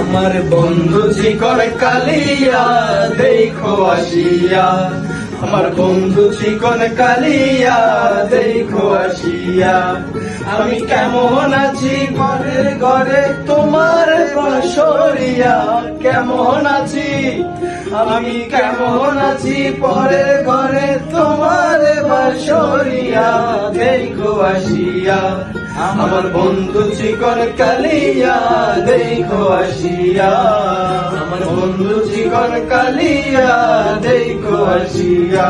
আমার বন্ধু চিকন কালিয়া দেখো আসিয়া, আমার বন্ধু চিকন কালিয়া দেখো আসিয়া। আমি কেমন আছি ঘরের ঘরে তোমার বাসরিয়া, কেমন আছি আমি কেমন আছি পরের ঘরে তোমার বাসরিয়া দেখো আসিয়া। আমার বন্ধু চিকন কালিয়া দেখো আসিয়া, আমার বন্ধু চিকন কালিয়া দেখো আসিয়া।